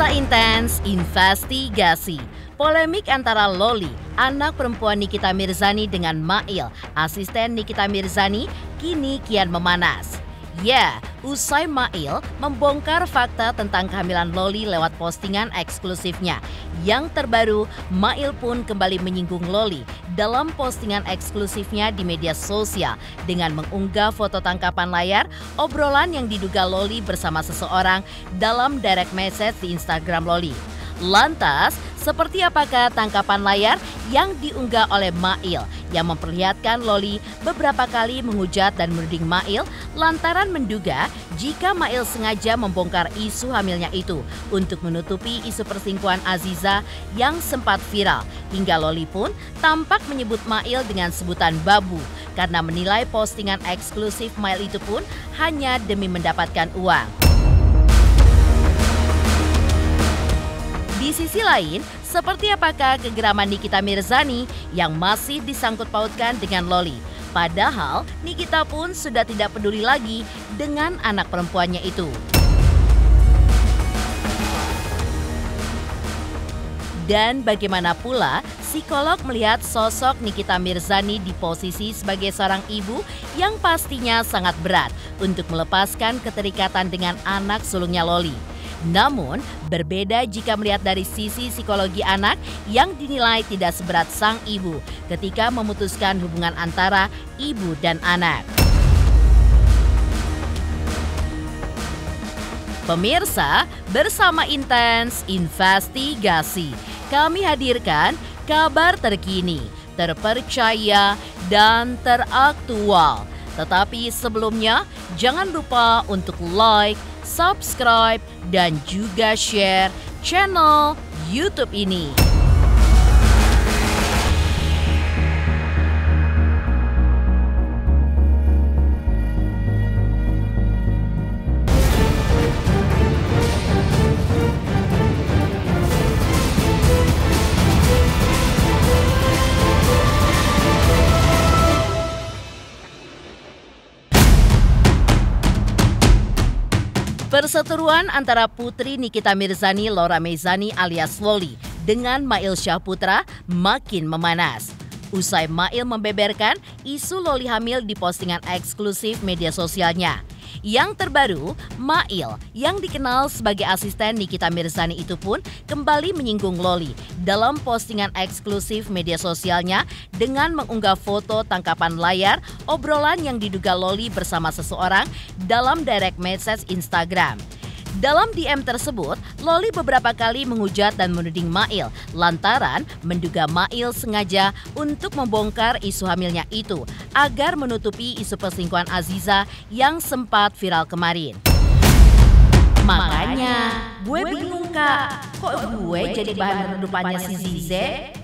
Bersama Intens Investigasi, polemik antara Loli, anak perempuan Nikita Mirzani dengan Mail, asisten Nikita Mirzani, kini kian memanas. Ya, usai Mail membongkar fakta tentang kehamilan Loli lewat postingan eksklusifnya. Yang terbaru, Mail pun kembali menyinggung Loli dalam postingan eksklusifnya di media sosial dengan mengunggah foto tangkapan layar obrolan yang diduga Loli bersama seseorang dalam direct message di Instagram Loli. Lantas, seperti apakah tangkapan layar yang diunggah oleh Mail yang memperlihatkan Loli beberapa kali menghujat dan menuding Mail lantaran menduga jika Mail sengaja membongkar isu hamilnya itu untuk menutupi isu perselingkuhan Aziza yang sempat viral. Hingga Loli pun tampak menyebut Mail dengan sebutan babu karena menilai postingan eksklusif Mail itu pun hanya demi mendapatkan uang. Di sisi lain, seperti apakah kegeraman Nikita Mirzani yang masih disangkut pautkan dengan Loli? Padahal Nikita pun sudah tidak peduli lagi dengan anak perempuannya itu. Dan bagaimana pula psikolog melihat sosok Nikita Mirzani di posisi sebagai seorang ibu yang pastinya sangat berat untuk melepaskan keterikatan dengan anak sulungnya Loli. Namun, berbeda jika melihat dari sisi psikologi anak yang dinilai tidak seberat sang ibu ketika memutuskan hubungan antara ibu dan anak. Pemirsa, bersama Intens Investigasi, kami hadirkan kabar terkini, terpercaya, dan teraktual. Tetapi sebelumnya, jangan lupa untuk like, subscribe, dan juga share channel YouTube ini. Perseteruan antara putri Nikita Mirzani Laura Mezani alias Loli dengan Mail Syahputra makin memanas. Usai Mail membeberkan isu Loli hamil di postingan eksklusif media sosialnya. Yang terbaru, Mail yang dikenal sebagai asisten Nikita Mirzani itu pun kembali menyinggung Loli dalam postingan eksklusif media sosialnya dengan mengunggah foto tangkapan layar obrolan yang diduga Loli bersama seseorang dalam direct message Instagram. Dalam DM tersebut, Loli beberapa kali menghujat dan menuding Mail lantaran menduga Mail sengaja untuk membongkar isu hamilnya itu agar menutupi isu perselingkuhan Aziza yang sempat viral kemarin. Makanya, gue bingung kak, kok gue jadi bahan redupannya si Zize?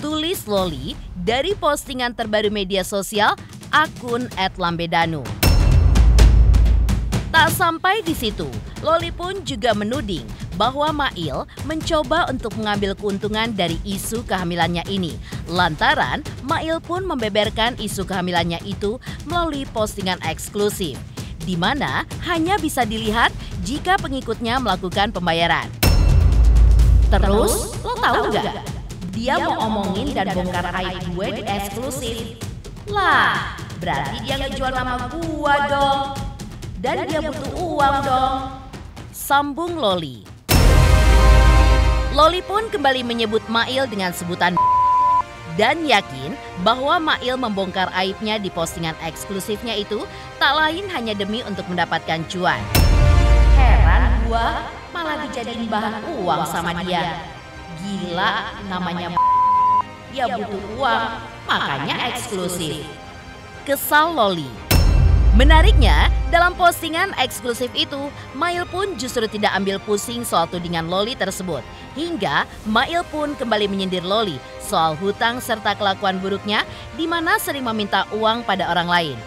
Tulis Loli dari postingan terbaru media sosial akun @lambedanu. Tak sampai di situ, Loli pun juga menuding bahwa Mail mencoba untuk mengambil keuntungan dari isu kehamilannya ini. Lantaran Mail pun membeberkan isu kehamilannya itu melalui postingan eksklusif, di mana hanya bisa dilihat jika pengikutnya melakukan pembayaran. Terus, lo tahu nggak? Dia mau omongin dan bongkar aib gue di eksklusif. Lah, berarti dia ngejual nama gue dong. Dan dia butuh uang dong. Sambung Loli. Loli pun kembali menyebut Mail dengan sebutan dan yakin bahwa Mail membongkar aibnya di postingan eksklusifnya itu tak lain hanya demi untuk mendapatkan cuan. Heran gua malah dijadiin bahan uang sama dia. Gila, namanya ya butuh uang, makanya eksklusif. Kesal Loli. Menariknya, dalam postingan eksklusif itu, Mail pun justru tidak ambil pusing soal tudingan Loli tersebut. Hingga Mail pun kembali menyindir Loli soal hutang serta kelakuan buruknya di mana sering meminta uang pada orang lain.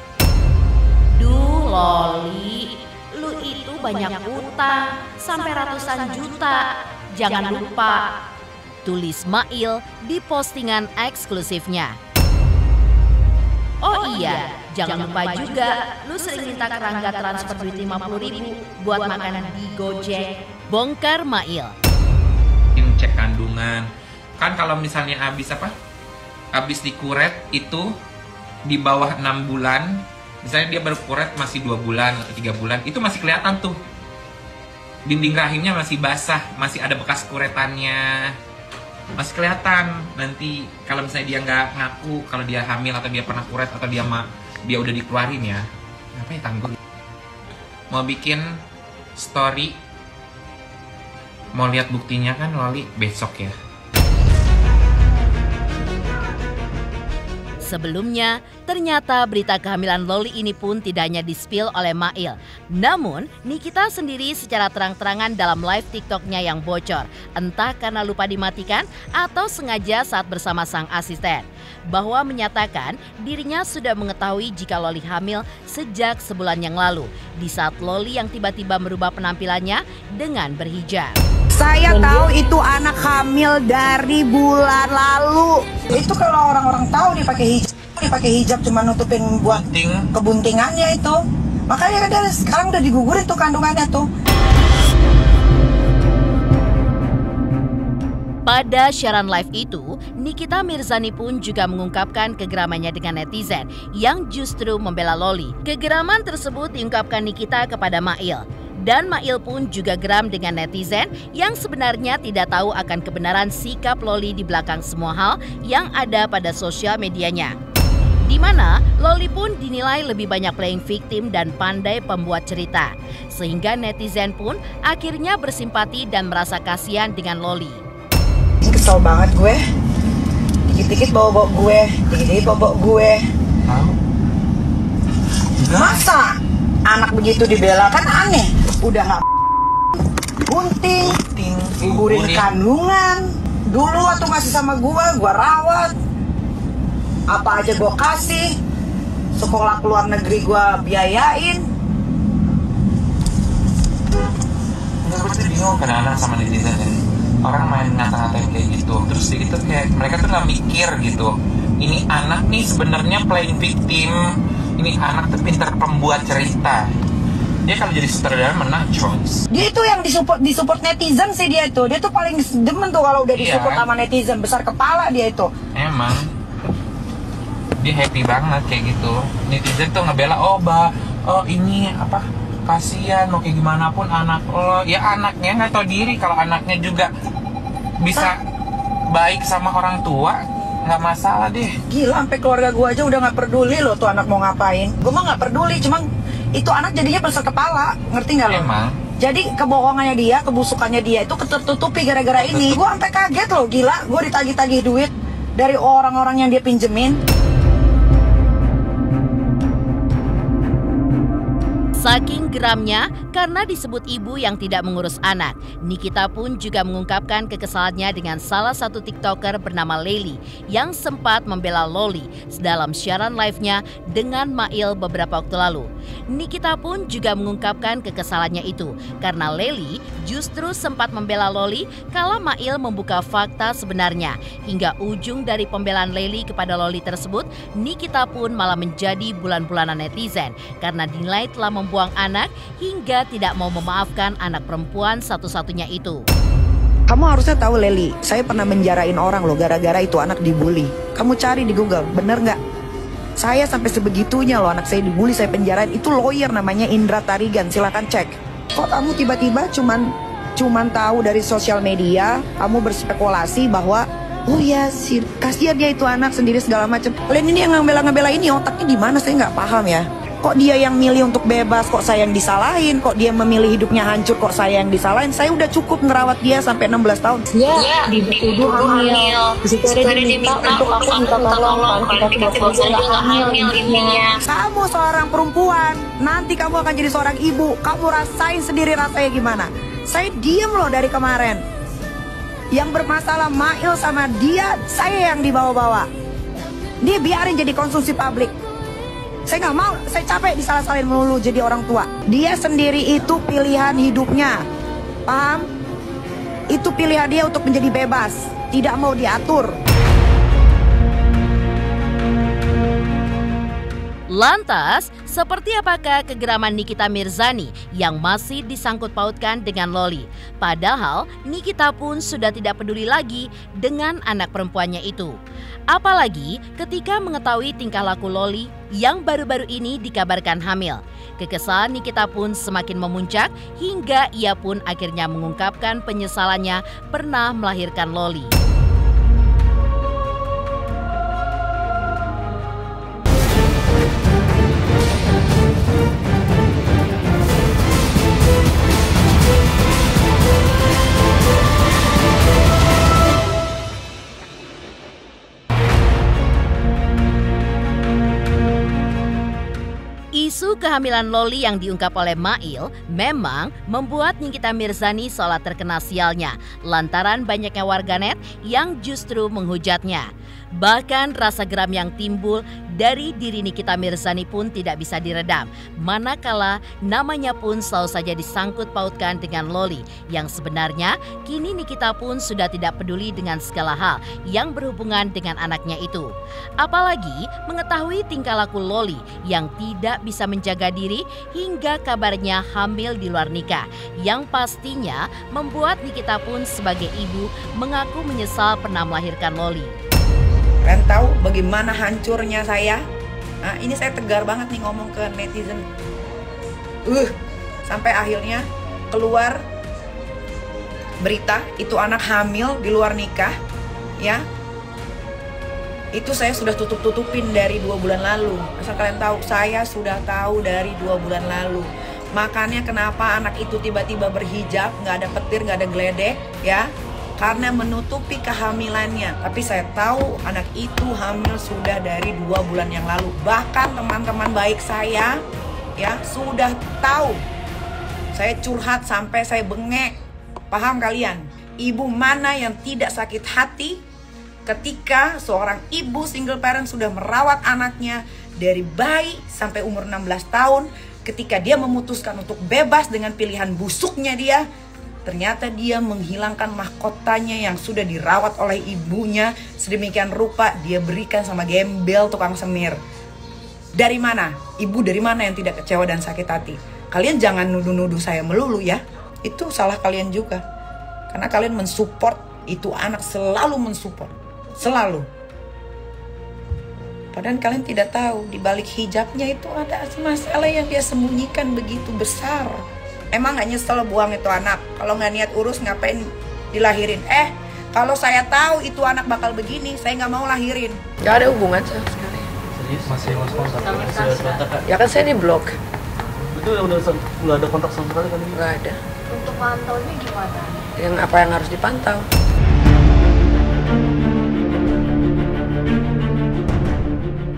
Duh Loli, lu itu banyak hutang sampai ratusan juta. Jangan lupa, tulis Mail di postingan eksklusifnya. Oh iya, jangan lupa juga lu sering minta Kerangga transfer duit 50.000 buat makanan di Gojek. Bongkar Mail. cek kandungan. Kan kalau misalnya habis dikuret itu di bawah 6 bulan, misalnya dia berkuret masih 2 bulan atau 3 bulan, itu masih kelihatan tuh dinding rahimnya masih basah, masih ada bekas kuretannya, masih kelihatan. Nanti kalau misalnya dia nggak ngaku kalau dia hamil atau dia pernah kuret atau dia udah dikeluarin ya, apa ya tanggung mau bikin story, mau lihat buktinya kan Loli besok ya. Sebelumnya, ternyata berita kehamilan Loli ini pun tidak hanya di-spill oleh Mail. Namun, Nikita sendiri secara terang-terangan dalam live TikToknya yang bocor. Entah karena lupa dimatikan atau sengaja saat bersama sang asisten. Bahwa menyatakan dirinya sudah mengetahui jika Loli hamil sejak sebulan yang lalu. Di saat Loli yang tiba-tiba merubah penampilannya dengan berhijab. Saya tahu itu anak hamil dari bulan lalu. Itu kalau orang-orang tahu dia pakai hijab cuma nutupin buat kebuntingannya itu. Makanya kan sekarang udah digugurin tuh kandungannya tuh. Pada siaran live itu, Nikita Mirzani pun juga mengungkapkan kegeramannya dengan netizen yang justru membela Loli. Kegeraman tersebut diungkapkan Nikita kepada Mail. Dan Mail pun juga geram dengan netizen yang sebenarnya tidak tahu akan kebenaran sikap Loli di belakang semua hal yang ada pada sosial medianya. Di mana Loli pun dinilai lebih banyak playing victim dan pandai pembuat cerita. Sehingga netizen pun akhirnya bersimpati dan merasa kasihan dengan Loli. Kesel banget gue. Dikit-dikit bawa gue, dikit-dikit bawa gue. Masa anak begitu dibela, kan aneh. Udah gak gunting, gugurin kandungan. Dulu waktu masih sama gua rawat. Apa aja gua kasih. Sekolah keluar negeri gua biayain. Gue tuh bingung kadang-kadang sama netizen ini. Orang main ngata-ngatain kayak gitu, terus gitu kayak mereka tuh gak mikir gitu. Ini anak nih sebenarnya playing victim. Ini anak tuh pintar pembuat cerita. Dia kalau jadi sutradara menang, Jones. Dia itu yang disupport netizen sih dia itu. Dia tuh paling demen tuh kalau udah disupport sama netizen. Besar kepala dia itu. Emang. Dia happy banget kayak gitu. Netizen tuh ngebela, oh ini apa, kasihan mau kayak gimana pun anak lo. Ya anaknya nggak tahu diri, kalau anaknya juga bisa baik sama orang tua, nggak masalah deh. Gila, sampai keluarga gua aja udah nggak peduli loh tuh anak mau ngapain. Gua mah nggak peduli, cuman itu anak jadinya besar kepala, ngerti nggak lo? Emang. Jadi kebohongannya dia, kebusukannya dia itu ketertutupi gara-gara ini. Gua sampai kaget loh, gila. Gua ditagih-tagih duit dari orang-orang yang dia pinjemin. Saking geramnya karena disebut ibu yang tidak mengurus anak, Nikita pun juga mengungkapkan kekesalannya dengan salah satu TikToker bernama Leily yang sempat membela Loli dalam siaran live-nya dengan Mail beberapa waktu lalu. Nikita pun juga mengungkapkan kekesalannya itu karena Leily justru sempat membela Loli kala Mail membuka fakta sebenarnya. Hingga ujung dari pembelaan Leily kepada Loli tersebut, Nikita pun malah menjadi bulan-bulanan netizen karena dinilai telah membuang anak hingga tidak mau memaafkan anak perempuan satu-satunya itu. Kamu harusnya tahu Leli, saya pernah menjarain orang loh gara-gara itu anak dibully. Kamu cari di Google, bener nggak? Saya sampai sebegitunya loh anak saya dibully, saya penjarain. Itu lawyer namanya Indra Tarigan, silakan cek. Kok kamu tiba-tiba cuman tahu dari sosial media, kamu berspekulasi bahwa oh ya, kasihan dia itu anak sendiri segala macam. Kalian ini yang ngebela ini otaknya di mana, saya nggak paham ya. Kok dia yang milih untuk bebas, kok saya yang disalahin? Kok dia memilih hidupnya hancur, kok saya yang disalahin? Saya udah cukup ngerawat dia sampai 16 tahun. Ya, dituduh hamil. Di situ ada diminta untuk aku minta tolong klarifikasi bahwa saya nggak hamil intinya. Kamu seorang perempuan, nanti kamu akan jadi seorang ibu. Kamu rasain sendiri rasanya gimana. Saya diem loh dari kemarin. Yang bermasalah Mail sama dia, saya yang dibawa-bawa. Dia biarin jadi konsumsi publik. Saya nggak mau, saya capek disalah-salahin melulu jadi orang tua. Dia sendiri itu pilihan hidupnya, paham? Itu pilihan dia untuk menjadi bebas, tidak mau diatur. Lantas, Seperti apakah kegeraman Nikita Mirzani yang masih disangkut pautkan dengan Loli? Padahal Nikita pun sudah tidak peduli lagi dengan anak perempuannya itu. Apalagi ketika mengetahui tingkah laku Loli yang baru-baru ini dikabarkan hamil. Kekesalan Nikita pun semakin memuncak hingga ia pun akhirnya mengungkapkan penyesalannya pernah melahirkan Loli. Isu kehamilan Loli yang diungkap oleh Mail memang membuat Nikita Mirzani seolah terkena sialnya lantaran banyaknya warganet yang justru menghujatnya. Bahkan rasa geram yang timbul dari diri Nikita Mirzani pun tidak bisa diredam, manakala namanya pun selalu saja disangkut pautkan dengan Loli yang sebenarnya kini Nikita pun sudah tidak peduli dengan segala hal yang berhubungan dengan anaknya itu. Apalagi mengetahui tingkah laku Loli yang tidak bisa menjaga diri hingga kabarnya hamil di luar nikah, yang pastinya membuat Nikita pun sebagai ibu mengaku menyesal pernah melahirkan Loli. Kalian tahu bagaimana hancurnya saya? Nah, ini saya tegar banget nih ngomong ke netizen. Sampai akhirnya keluar berita itu anak hamil di luar nikah, ya. Itu saya sudah tutup-tutupin dari 2 bulan lalu. Asal kalian tahu, saya sudah tahu dari 2 bulan lalu. Makanya kenapa anak itu tiba-tiba berhijab, nggak ada petir, nggak ada geledek, ya. Karena menutupi kehamilannya. Tapi saya tahu anak itu hamil sudah dari 2 bulan yang lalu. Bahkan teman-teman baik saya, ya, sudah tahu. Saya curhat sampai saya bengek. Paham kalian? Ibu mana yang tidak sakit hati ketika seorang ibu single parent sudah merawat anaknya dari bayi sampai umur 16 tahun, ketika dia memutuskan untuk bebas dengan pilihan busuknya dia, ternyata dia menghilangkan mahkotanya yang sudah dirawat oleh ibunya sedemikian rupa, dia berikan sama gembel tukang semir. Dari mana? Ibu dari mana yang tidak kecewa dan sakit hati? Kalian jangan nuduh-nuduh saya melulu ya. Itu salah kalian juga. Karena kalian mensupport itu anak, selalu mensupport. Selalu. Padahal kalian tidak tahu di balik hijabnya itu ada masalah yang dia sembunyikan begitu besar. Emang gak nyesel buang itu anak? Kalau gak niat urus ngapain dilahirin? Kalau saya tahu itu anak bakal begini, saya gak mau lahirin. Gak ada hubungan sama sekali. Serius? Masih mas kontak? Ya kan saya di blok. Itu udah ada kontak sama sekali kan? Gak ada. Untuk pantaunya gimana? Yang apa yang harus dipantau?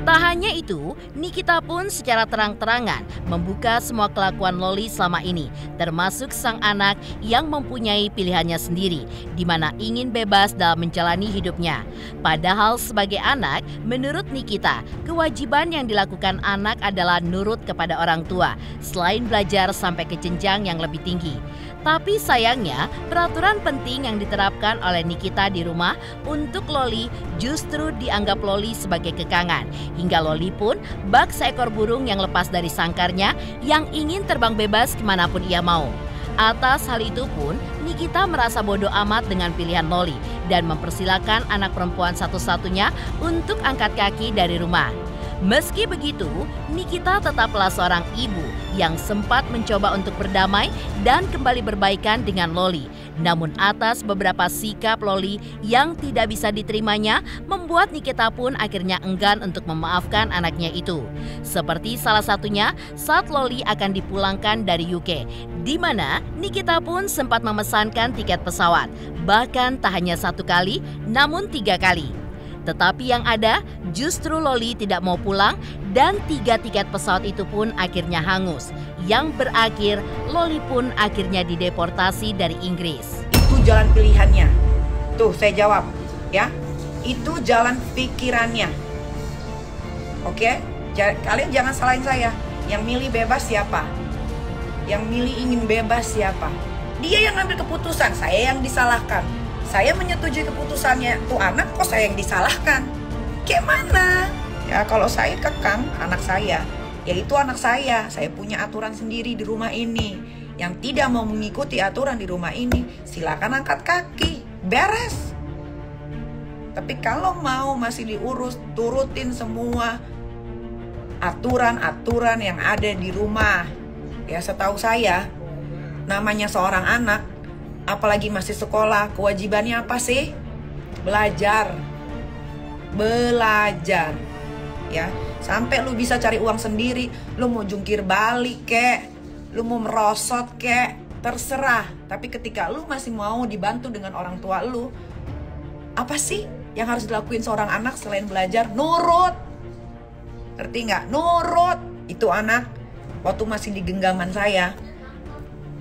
Tak hanya itu, Nikita pun secara terang-terangan membuka semua kelakuan Loli selama ini, termasuk sang anak yang mempunyai pilihannya sendiri, di mana ingin bebas dalam menjalani hidupnya. Padahal sebagai anak, menurut Nikita, kewajiban yang dilakukan anak adalah nurut kepada orang tua, selain belajar sampai ke jenjang yang lebih tinggi. Tapi sayangnya, peraturan penting yang diterapkan oleh Nikita di rumah untuk Loli justru dianggap Loli sebagai kekangan. Hingga Loli pun bak seekor burung yang lepas dari sangkarnya yang ingin terbang bebas kemanapun ia mau. Atas hal itu pun, Nikita merasa bodoh amat dengan pilihan Loli dan mempersilahkan anak perempuan satu-satunya untuk angkat kaki dari rumah. Meski begitu, Nikita tetaplah seorang ibu yang sempat mencoba untuk berdamai dan kembali berbaikan dengan Loli. Namun atas beberapa sikap Loli yang tidak bisa diterimanya, membuat Nikita pun akhirnya enggan untuk memaafkan anaknya itu. Seperti salah satunya saat Loli akan dipulangkan dari UK, di mana Nikita pun sempat memesankan tiket pesawat. Bahkan tak hanya 1 kali, namun 3 kali. Tetapi yang ada, justru Loli tidak mau pulang dan 3 tiket pesawat itu pun akhirnya hangus. Yang berakhir, Loli pun akhirnya dideportasi dari Inggris. Itu jalan pilihannya. Tuh, saya jawab. Ya, itu jalan pikirannya. Oke? Kalian jangan salahin saya. Yang milih bebas siapa? Yang milih ingin bebas siapa? Dia yang ngambil keputusan, saya yang disalahkan. Saya menyetujui keputusannya tuh anak, kok saya yang disalahkan? Kayak mana? Ya kalau saya kekang anak saya, yaitu anak saya. Saya punya aturan sendiri di rumah ini. Yang tidak mau mengikuti aturan di rumah ini, silakan angkat kaki, beres. Tapi kalau mau masih diurus, turutin semua aturan-aturan yang ada di rumah. Ya, setahu saya, namanya seorang anak, apalagi masih sekolah, kewajibannya apa sih? Belajar. Belajar. Ya, sampai lu bisa cari uang sendiri, lu mau jungkir balik kek, lu mau merosot kek, terserah. Tapi ketika lu masih mau dibantu dengan orang tua lu, apa sih yang harus dilakuin seorang anak selain belajar? Nurut. Ngerti nggak? Nurut. Itu anak waktu masih di genggaman saya,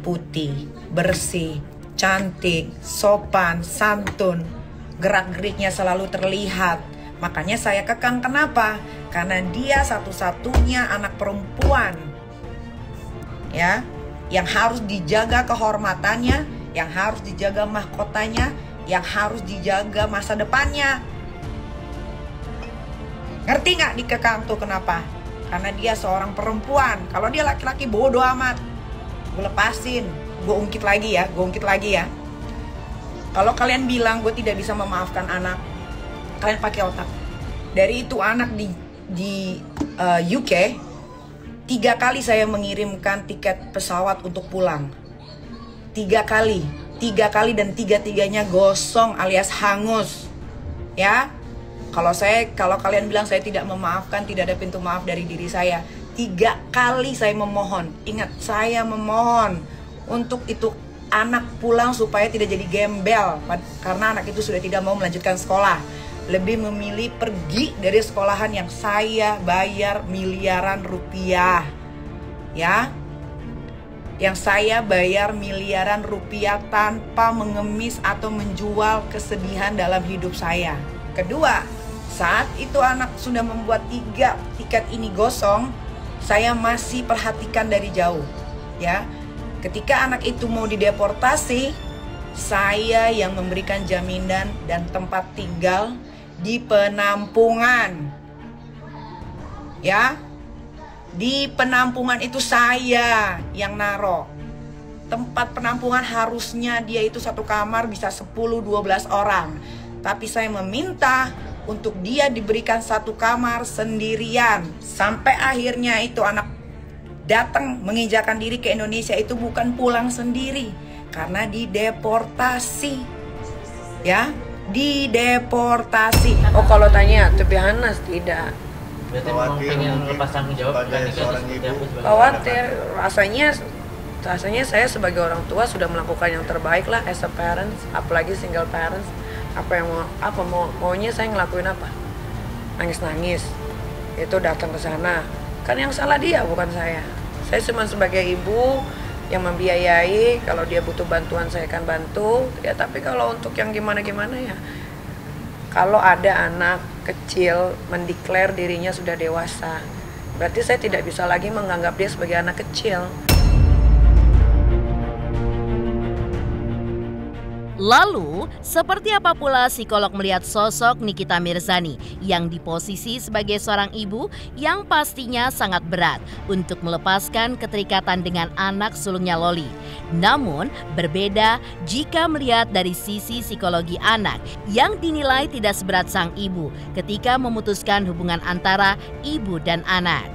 putih, bersih, cantik, sopan, santun, gerak-geriknya selalu terlihat. Makanya saya kekang. Kenapa? Karena dia satu-satunya anak perempuan, ya, yang harus dijaga kehormatannya, yang harus dijaga mahkotanya, yang harus dijaga masa depannya. Ngerti nggak dikekang tuh kenapa? Karena dia seorang perempuan. Kalau dia laki-laki bodoh amat, gue lepasin, gue ungkit lagi ya. Kalau kalian bilang gue tidak bisa memaafkan anak, kalian pakai otak. Dari itu anak di UK, 3 kali saya mengirimkan tiket pesawat untuk pulang. 3 kali dan 3-tiganya gosong alias hangus. Ya, kalau kalian bilang saya tidak memaafkan, tidak ada pintu maaf dari diri saya. 3 kali saya memohon. Ingat, saya memohon untuk itu anak pulang supaya tidak jadi gembel, karena anak itu sudah tidak mau melanjutkan sekolah. Lebih memilih pergi dari sekolahan yang saya bayar miliaran rupiah. Ya, yang saya bayar miliaran rupiah tanpa mengemis atau menjual kesedihan dalam hidup saya. Kedua, saat itu anak sudah membuat 3 tiket ini gosong, saya masih perhatikan dari jauh. Ya, ketika anak itu mau dideportasi, saya yang memberikan jaminan dan tempat tinggal di penampungan. Ya, di penampungan itu saya yang naro. Tempat penampungan harusnya dia itu 1 kamar bisa 10-12 orang. Tapi saya meminta untuk dia diberikan 1 kamar sendirian. Sampai akhirnya itu anak datang menginjakan diri ke Indonesia, itu bukan pulang sendiri, karena dideportasi. Ya, dideportasi. Oh, kalau tanya to be honest, tidak. Berarti memang pengen lepas tanggung jawab kan Khawatir, rasanya saya sebagai orang tua sudah melakukan yang terbaik lah as a parents, apalagi single parents. Maunya saya ngelakuin apa? Nangis-nangis. Itu datang ke sana. Kan yang salah dia, bukan saya. Saya cuma sebagai ibu yang membiayai, kalau dia butuh bantuan saya akan bantu. Ya, tapi kalau untuk yang gimana-gimana ya, kalau ada anak kecil mendeklar dirinya sudah dewasa, berarti saya tidak bisa lagi menganggap dia sebagai anak kecil. Lalu, seperti apa pula psikolog melihat sosok Nikita Mirzani yang di posisi sebagai seorang ibu yang pastinya sangat berat untuk melepaskan keterikatan dengan anak sulungnya Loli. Namun, berbeda jika melihat dari sisi psikologi anak yang dinilai tidak seberat sang ibu ketika memutuskan hubungan antara ibu dan anak.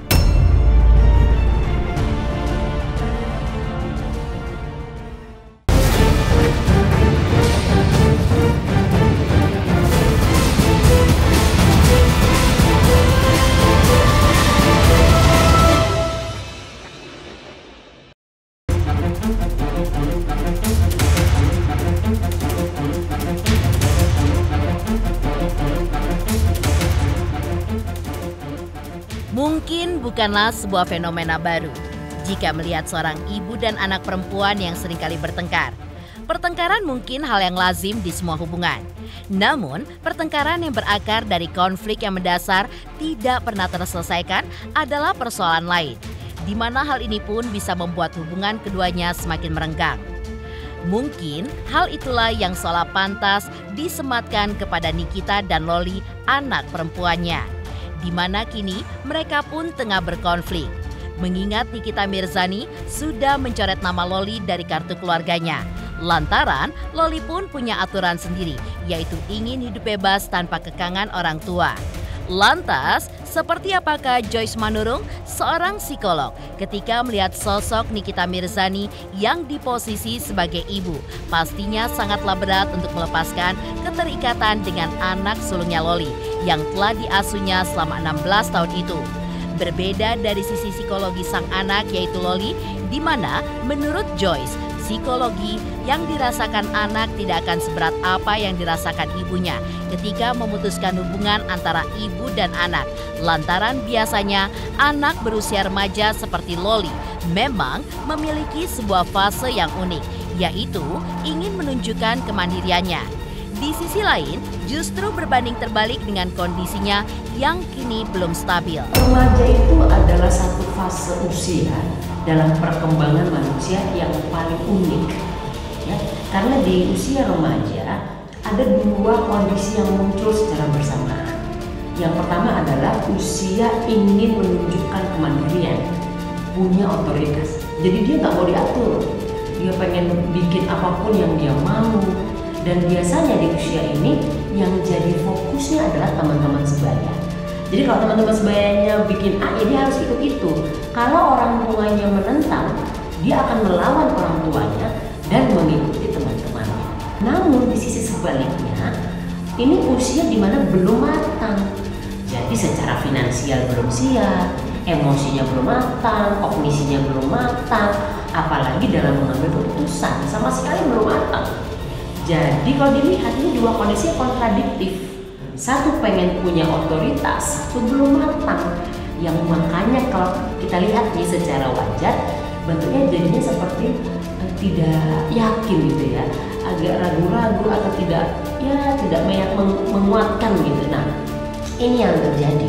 Mungkin bukanlah sebuah fenomena baru jika melihat seorang ibu dan anak perempuan yang seringkali bertengkar. Pertengkaran mungkin hal yang lazim di semua hubungan. Namun, pertengkaran yang berakar dari konflik yang mendasar tidak pernah terselesaikan adalah persoalan lain, di mana hal ini pun bisa membuat hubungan keduanya semakin merenggang. Mungkin hal itulah yang seolah pantas disematkan kepada Nikita dan Loli, anak perempuannya. di mana kini mereka pun tengah berkonflik. Mengingat Nikita Mirzani sudah mencoret nama Loli dari kartu keluarganya. Lantaran Loli pun punya aturan sendiri, yaitu ingin hidup bebas tanpa kekangan orang tua. Lantas, seperti apakah Joyce Manurung, seorang psikolog, ketika melihat sosok Nikita Mirzani yang di posisi sebagai ibu? Pastinya sangatlah berat untuk melepaskan keterikatan dengan anak sulungnya Loli yang telah diasuhnya selama 16 tahun itu. Berbeda dari sisi psikologi sang anak yaitu Loli, di mana menurut Joyce, psikologi yang dirasakan anak tidak akan seberat apa yang dirasakan ibunya ketika memutuskan hubungan antara ibu dan anak. Lantaran biasanya anak berusia remaja seperti Loli memang memiliki sebuah fase yang unik, yaitu ingin menunjukkan kemandiriannya. Di sisi lain, justru berbanding terbalik dengan kondisinya yang kini belum stabil. Remaja itu adalah satu fase usia dalam perkembangan manusia yang paling unik, ya. Karena di usia remaja ada dua kondisi yang muncul secara bersamaan. Yang pertama adalah usia ingin menunjukkan kemandirian, punya otoritas. Jadi dia nggak mau diatur, dia pengen bikin apapun yang dia mau. Dan biasanya di usia ini yang jadi fokusnya adalah teman-teman sebaya. Jadi kalau teman-teman sebayanya bikin A, ya dia harus ikut itu. Kalau orang tuanya menentang, dia akan melawan orang tuanya dan mengikuti teman-temannya. Namun di sisi sebaliknya, ini usia dimana belum matang. Jadi secara finansial belum siap, emosinya belum matang, kognisinya belum matang, apalagi dalam mengambil keputusan sama sekali belum matang. Jadi kalau dilihat ini dua kondisi kontradiktif. Satu pengen punya otoritas, satu belum matang. Yang makanya kalau kita lihat nih secara wajar, bentuknya jadinya seperti tidak yakin gitu ya, agak ragu-ragu atau tidak menguatkan gitu. Nah, ini yang terjadi.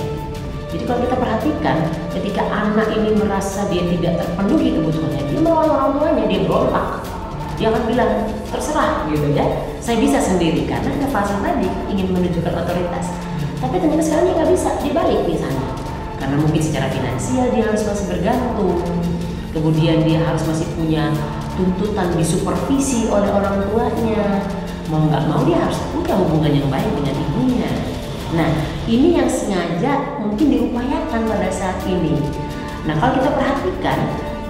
Jadi kalau kita perhatikan, ketika anak ini merasa dia tidak terpenuhi kebutuhannya, dia melawan orang tuanya, dia berontak. Dia akan bilang, terserah gitu ya, saya bisa sendiri, karena ada fase tadi ingin menunjukkan otoritas. Tapi ternyata sekarang dia nggak bisa, dia balik di sana. Karena mungkin secara finansial dia harus masih bergantung, kemudian dia harus masih punya tuntutan disupervisi oleh orang tuanya. Mau nggak mau dia harus punya hubungan yang baik dengan ibunya. Nah, ini yang sengaja mungkin diupayakan pada saat ini. Nah, kalau kita perhatikan,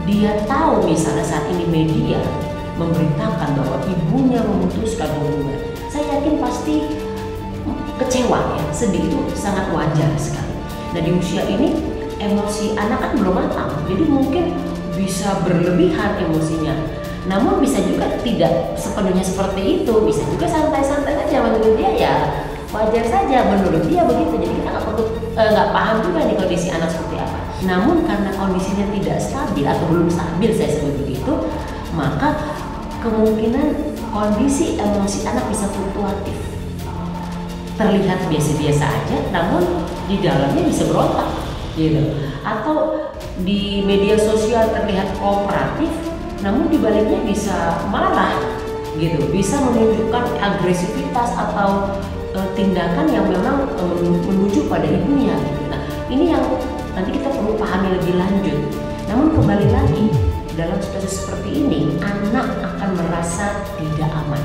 dia tahu misalnya saat ini media memberitakan bahwa ibunya memutuskan hubungan, saya yakin pasti kecewa ya, sedih, itu sangat wajar sekali. Nah di usia ini emosi anak kan belum matang, jadi mungkin bisa berlebihan emosinya. Namun bisa juga tidak sepenuhnya seperti itu, bisa juga santai-santai saja menurut dia, ya wajar saja menurut dia begitu. Jadi kita nggak paham juga nih kondisi anak seperti apa. Namun karena kondisinya tidak stabil atau belum stabil, saya sebut begitu, maka kemungkinan kondisi emosi anak bisa fluktuatif. Terlihat biasa-biasa aja, namun di dalamnya bisa berontak, gitu. Atau di media sosial terlihat kooperatif, namun di baliknya bisa marah, gitu. Bisa menunjukkan agresivitas atau tindakan yang memang menuju pada ibunya. Gitu. Nah, ini yang nanti kita perlu pahami lebih lanjut. Namun kembali lagi, dalam situasi seperti ini, anak akan merasa tidak aman.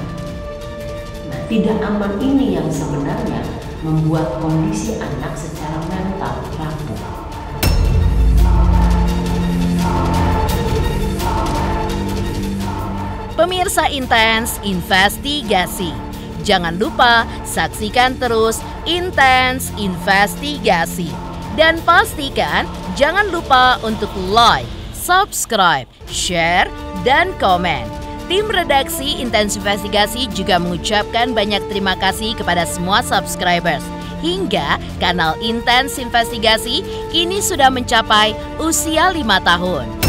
Nah, tidak aman ini yang sebenarnya membuat kondisi anak secara mental rapuh. Pemirsa Intens Investigasi, jangan lupa saksikan terus Intens Investigasi. Dan pastikan jangan lupa untuk like, subscribe, share, dan komen. Tim redaksi Intens Investigasi juga mengucapkan banyak terima kasih kepada semua subscribers. Hingga kanal Intens Investigasi kini sudah mencapai usia 5 tahun.